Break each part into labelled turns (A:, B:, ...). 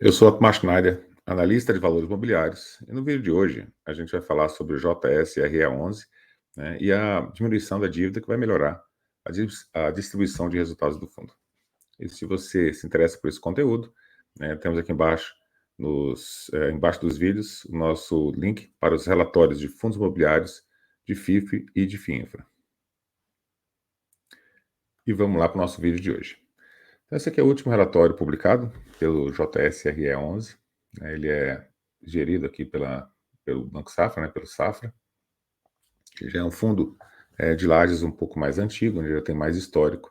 A: Eu sou Otmar Schneider, analista de valores imobiliários, e no vídeo de hoje a gente vai falar sobre o JSRE11, né, e a diminuição da dívida que vai melhorar a distribuição de resultados do fundo. E se você se interessa por esse conteúdo, né, temos aqui embaixo, embaixo dos vídeos, o nosso link para os relatórios de fundos imobiliários, de FIF e de FINFRA. E vamos lá para o nosso vídeo de hoje. Então, esse aqui é o último relatório publicado pelo JSRE11. Ele é gerido aqui pelo Banco Safra, né, pelo Safra, que já é um fundo de lajes um pouco mais antigo, onde já tem mais histórico.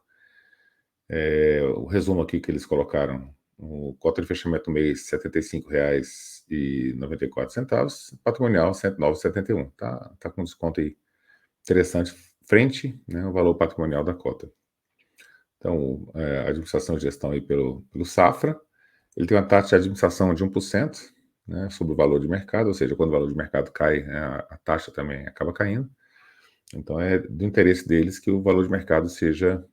A: O resumo aqui que eles colocaram: o cota de fechamento do mês R$ 75,94, patrimonial R$ 109,71. Tá com desconto aí interessante frente, né, ao valor patrimonial da cota. Então, a administração e gestão aí pelo Safra, ele tem uma taxa de administração de 1%, né, sobre o valor de mercado, ou seja, quando o valor de mercado cai, né, a taxa também acaba caindo. Então, é do interesse deles que o valor de mercado seja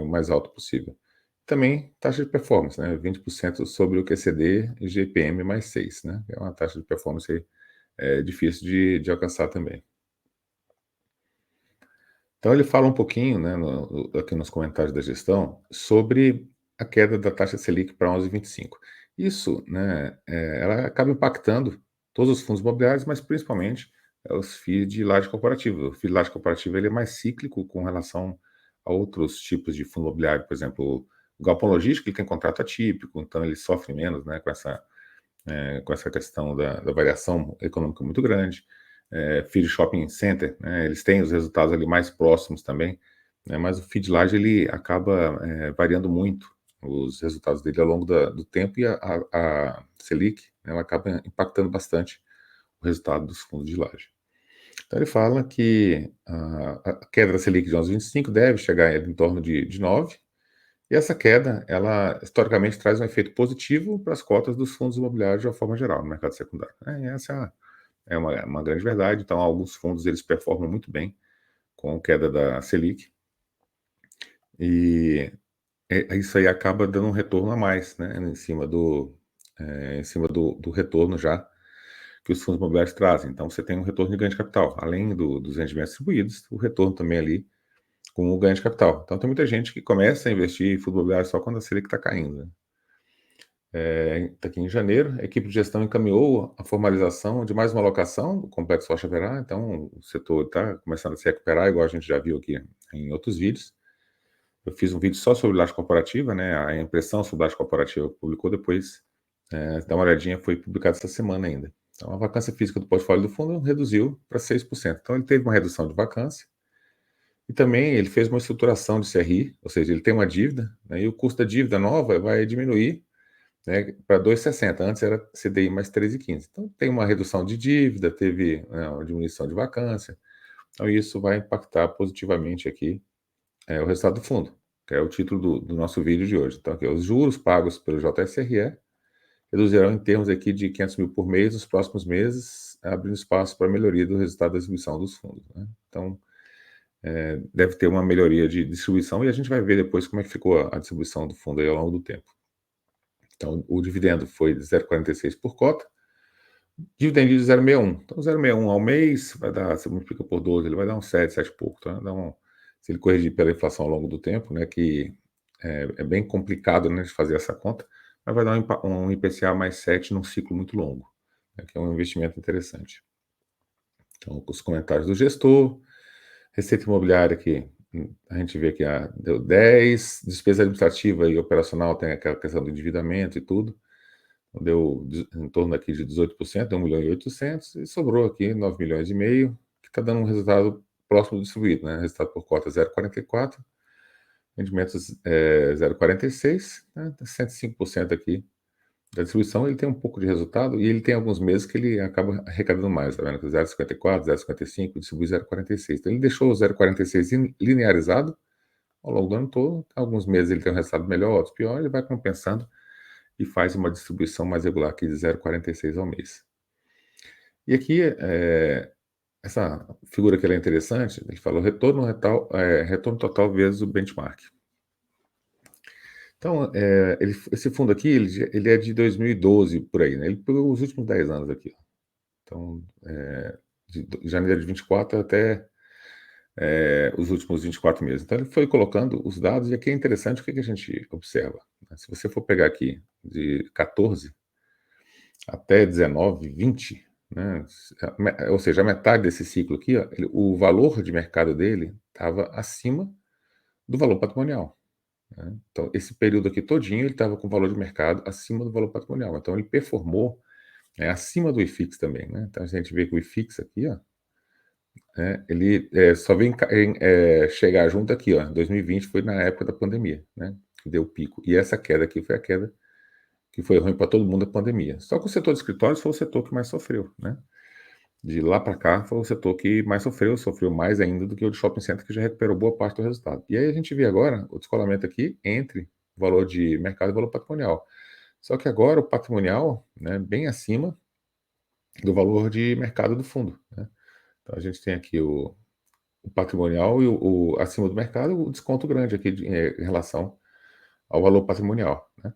A: o mais alto possível. Também taxa de performance, né, 20% sobre o QCD e GPM mais 6, né, é uma taxa de performance difícil de alcançar também. Então, ele fala um pouquinho, né, aqui nos comentários da gestão, sobre a queda da taxa Selic para 11,25. Isso, né, ela acaba impactando todos os fundos imobiliários, mas principalmente os FIIs de laje corporativa. O FII de laje corporativa ele é mais cíclico com relação a outros tipos de fundo imobiliário. Por exemplo, o galpão logístico ele tem contrato atípico, então ele sofre menos, né, com essa questão da variação econômica muito grande. FII de shopping center, né, eles têm os resultados ali mais próximos também, né, mas o FII de laje ele acaba variando muito os resultados dele ao longo do tempo, e a Selic, né, ela acaba impactando bastante o resultado dos fundos de laje. Então ele fala que a queda da Selic de 11,25 deve chegar em torno de 9, e essa queda, ela historicamente traz um efeito positivo para as cotas dos fundos imobiliários de uma forma geral no mercado secundário. Essa é uma grande verdade. Então, alguns fundos eles performam muito bem com a queda da Selic, e isso aí acaba dando um retorno a mais, né, em cima do retorno já que os fundos imobiliários trazem. Então, você tem um retorno de ganho de capital, além dos rendimentos distribuídos, o retorno também ali com o ganho de capital. Então, tem muita gente que começa a investir em fundo imobiliário só quando a Selic está caindo, né? Aqui em janeiro, a equipe de gestão encaminhou a formalização de mais uma alocação do Complexo Rocha Verá. Então, o setor está começando a se recuperar, igual a gente já viu aqui em outros vídeos. Eu fiz um vídeo só sobre laje corporativa, né? A impressão sobre laje corporativa publicou depois. Dá uma olhadinha, foi publicado essa semana ainda. Então, a vacância física do portfólio do fundo reduziu para 6%. Então, ele teve uma redução de vacância. E também ele fez uma estruturação de CRI, ou seja, ele tem uma dívida, né, e o custo da dívida nova vai diminuir, né, para 2,60. Antes era CDI mais 13,15. Então tem uma redução de dívida, teve, né, uma diminuição de vacância. Então isso vai impactar positivamente aqui o resultado do fundo, que é o título do nosso vídeo de hoje. Então aqui, os juros pagos pelo JSRE reduzirão em termos aqui de 500 mil por mês nos próximos meses, abrindo espaço para melhoria do resultado da distribuição dos fundos, né? Então deve ter uma melhoria de distribuição, e a gente vai ver depois como é que ficou a distribuição do fundo aí ao longo do tempo. Então, o dividendo foi de 0,46 por cota, dividendo de 0,61. Então, 0,61 ao mês, vai dar, você multiplica por 12, ele vai dar uns 7, 7 e pouco. Tá? Se ele corrigir pela inflação ao longo do tempo, né, que é bem complicado, né, de fazer essa conta, mas vai dar um IPCA mais 7 num ciclo muito longo, né, que é um investimento interessante. Então, os comentários do gestor, receita imobiliária aqui, a gente vê que deu 10, despesa administrativa e operacional tem aquela questão do endividamento e tudo, deu em torno aqui de 18%, deu 1.800.000, e sobrou aqui 9,5 milhões, que está dando um resultado próximo do distribuído, né? Resultado por cota 0,44, rendimentos 0,46, né? 105% aqui da distribuição. Ele tem um pouco de resultado, e ele tem alguns meses que ele acaba arrecadando mais, tá vendo? 0,54, 0,55, distribui 0,46. Então ele deixou o 0,46 linearizado ao longo do ano todo. Alguns meses ele tem um resultado melhor, outros pior, ele vai compensando e faz uma distribuição mais regular aqui de 0,46 ao mês. E aqui, essa figura que é interessante, ele falou retorno total vezes o benchmark. Então, esse fundo aqui, ele é de 2012, por aí, né? Ele pegou os últimos 10 anos aqui. Então, de janeiro de 24 até os últimos 24 meses. Então, ele foi colocando os dados, e aqui é interessante o que a gente observa, né? Se você for pegar aqui de 14 até 19, 20, né? Ou seja, a metade desse ciclo aqui, ó, o valor de mercado dele estava acima do valor patrimonial, né? Então, esse período aqui todinho, ele estava com valor de mercado acima do valor patrimonial. Então, ele performou, né, acima do IFIX também, né? Então, a gente vê que o IFIX aqui, ó, né, ele só vem chegar junto aqui, ó. 2020 foi na época da pandemia, né? Que deu pico. E essa queda aqui foi a queda que foi ruim para todo mundo a pandemia. Só que o setor de escritórios foi o setor que mais sofreu, né? De lá para cá foi o setor que mais sofreu mais ainda do que o de shopping center, que já recuperou boa parte do resultado. E aí a gente vê agora o descolamento aqui entre valor de mercado e valor patrimonial. Só que agora o patrimonial, né, bem acima do valor de mercado do fundo, né? Então a gente tem aqui o patrimonial e acima do mercado, o desconto grande aqui em relação ao valor patrimonial, né?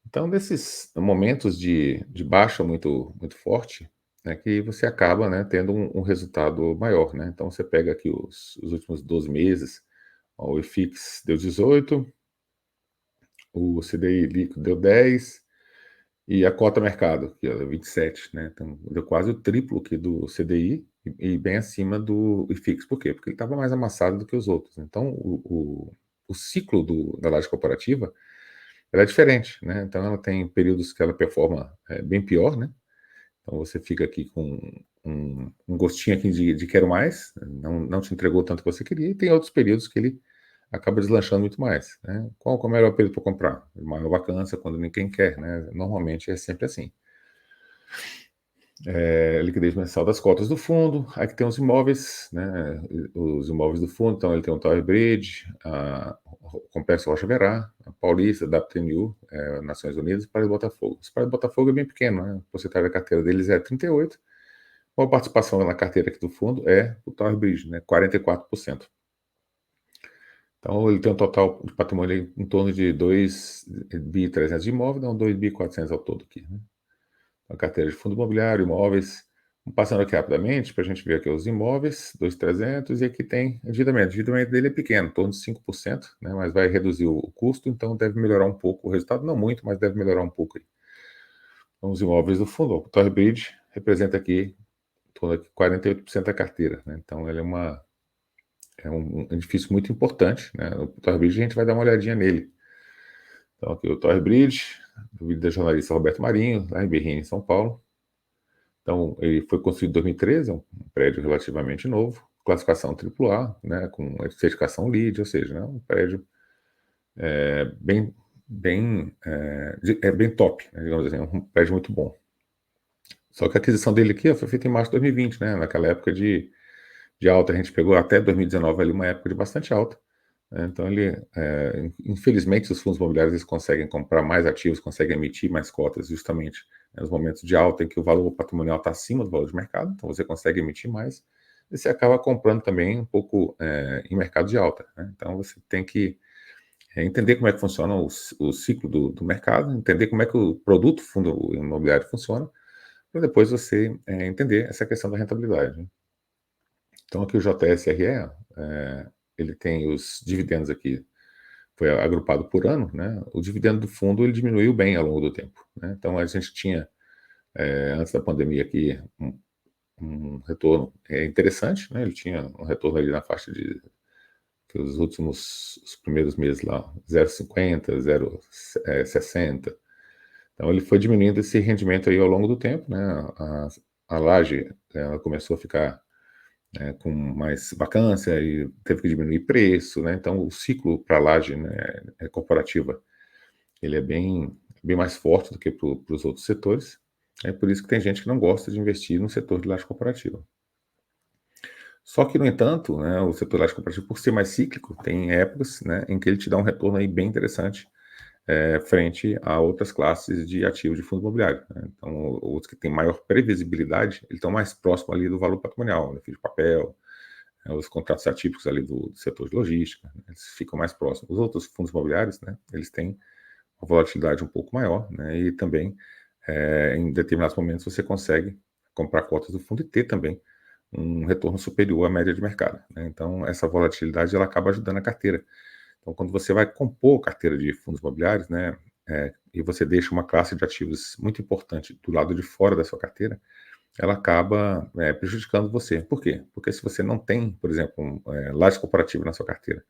A: Então, nesses momentos de baixa muito forte, né, que você acaba, né, tendo um resultado maior, né? Então, você pega aqui os últimos 12 meses, ó, o IFIX deu 18, o CDI líquido deu 10, e a cota mercado, que é 27, né? Então, deu quase o triplo aqui do CDI e bem acima do IFIX. Por quê? Porque ele estava mais amassado do que os outros. Então, o ciclo da laje corporativa, ela é diferente, né? Então, ela tem períodos que ela performa bem pior, né? Então, você fica aqui com um gostinho aqui de quero mais, não te entregou tanto que você queria, e tem outros períodos que ele acaba deslanchando muito mais, né? Qual é o melhor período para comprar? Maior vacância, quando ninguém quer, né? Normalmente é sempre assim. Liquidez mensal das cotas do fundo. Aqui tem os imóveis, né? Os imóveis do fundo. Então, ele tem o Tower Bridge, o Complexo Rocha Verá, a Paulista, WTNU, Nações Unidas, e Praia do Botafogo. O Praia do Botafogo é bem pequeno, né? A porcentagem da carteira deles é 38%. A participação na carteira aqui do fundo é o Tower Bridge, né? 44%. Então, ele tem um total de patrimônio em torno de 2.300 de imóvel, não, 2.400 ao todo aqui, né? A carteira de fundo imobiliário, imóveis. Passando aqui rapidamente, para a gente ver aqui os imóveis, 2.300, e aqui tem endividamento. O endividamento dele é pequeno, em torno de 5%, né, mas vai reduzir o custo, então deve melhorar um pouco o resultado, não muito, mas deve melhorar um pouco aí. Então, os imóveis do fundo, o Torre Bridge representa aqui em torno de 48% da carteira, né, então ele é um edifício muito importante, né, o Torre Bridge a gente vai dar uma olhadinha nele. Então aqui o Torre Bridge, do vídeo da jornalista Roberto Marinho, lá em Berrini, em São Paulo. Então, ele foi construído em 2013, é um prédio relativamente novo, classificação AAA, né, com certificação LEED, ou seja, né, um prédio bem, bem top, né, digamos assim, um prédio muito bom. Só que a aquisição dele aqui foi feita em março de 2020, né, naquela época de alta, a gente pegou até 2019 ali uma época de bastante alta, né, então infelizmente os fundos imobiliários eles conseguem comprar mais ativos, conseguem emitir mais cotas justamente nos momentos de alta em que o valor patrimonial está acima do valor de mercado, então você consegue emitir mais, e você acaba comprando também um pouco em mercado de alta, né? Então você tem que entender como é que funciona o ciclo do mercado, entender como é que o produto fundo imobiliário funciona, para depois você entender essa questão da rentabilidade, né? Então aqui o JSRE, ele tem os dividendos aqui, foi agrupado por ano, né? O dividendo do fundo ele diminuiu bem ao longo do tempo, né? Então a gente tinha antes da pandemia aqui um retorno interessante, né? Ele tinha um retorno ali na faixa de que os primeiros meses lá 0,50, 0,60. Então ele foi diminuindo esse rendimento aí ao longo do tempo, né? A laje ela começou a ficar com mais vacância e teve que diminuir preço, né? Então o ciclo para a laje, né, corporativa ele é bem mais forte do que para os outros setores. É por isso que tem gente que não gosta de investir no setor de laje corporativa. Só que, no entanto, né, o setor de laje corporativa, por ser mais cíclico, tem épocas, né, em que ele te dá um retorno aí bem interessante frente a outras classes de ativos de fundo imobiliário, né? Então, os que têm maior previsibilidade, eles estão mais próximos ali do valor patrimonial, né, de papel, os contratos atípicos ali do setor de logística, né, eles ficam mais próximos. Os outros fundos imobiliários, né, eles têm uma volatilidade um pouco maior, né? E também, em determinados momentos, você consegue comprar cotas do fundo e ter também um retorno superior à média de mercado, né? Então, essa volatilidade ela acaba ajudando a carteira. Então, quando você vai compor carteira de fundos imobiliários, né, e você deixa uma classe de ativos muito importante do lado de fora da sua carteira, ela acaba prejudicando você. Por quê? Porque se você não tem, por exemplo, laje corporativa na sua carteira,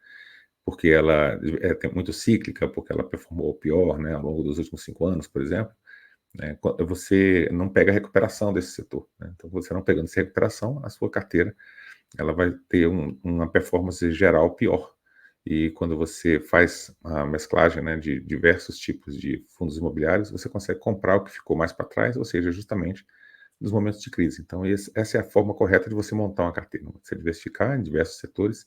A: porque ela tem muito cíclica, porque ela performou pior, né, ao longo dos últimos 5 anos, por exemplo, né, você não pega a recuperação desse setor, né? Então, você não pegando essa recuperação, a sua carteira ela vai ter uma performance geral pior. E quando você faz a mesclagem, né, de diversos tipos de fundos imobiliários, você consegue comprar o que ficou mais para trás, ou seja, justamente nos momentos de crise. Então, essa é a forma correta de você montar uma carteira. Você diversificar em diversos setores,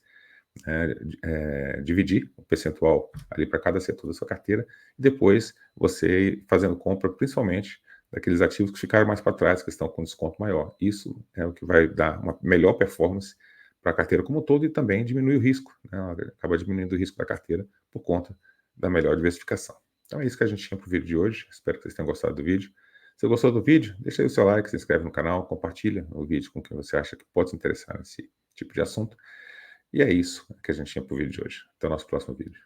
A: dividir o percentual ali para cada setor da sua carteira, e depois você ir fazendo compra, principalmente daqueles ativos que ficaram mais para trás, que estão com desconto maior. Isso é o que vai dar uma melhor performance para a carteira como um todo e também diminui o risco, né? Acaba diminuindo o risco da carteira por conta da melhor diversificação. Então é isso que a gente tinha para o vídeo de hoje. Espero que vocês tenham gostado do vídeo. Se gostou do vídeo, deixa aí o seu like, se inscreve no canal, compartilha o vídeo com quem você acha que pode se interessar nesse tipo de assunto. E é isso que a gente tinha para o vídeo de hoje. Até o nosso próximo vídeo.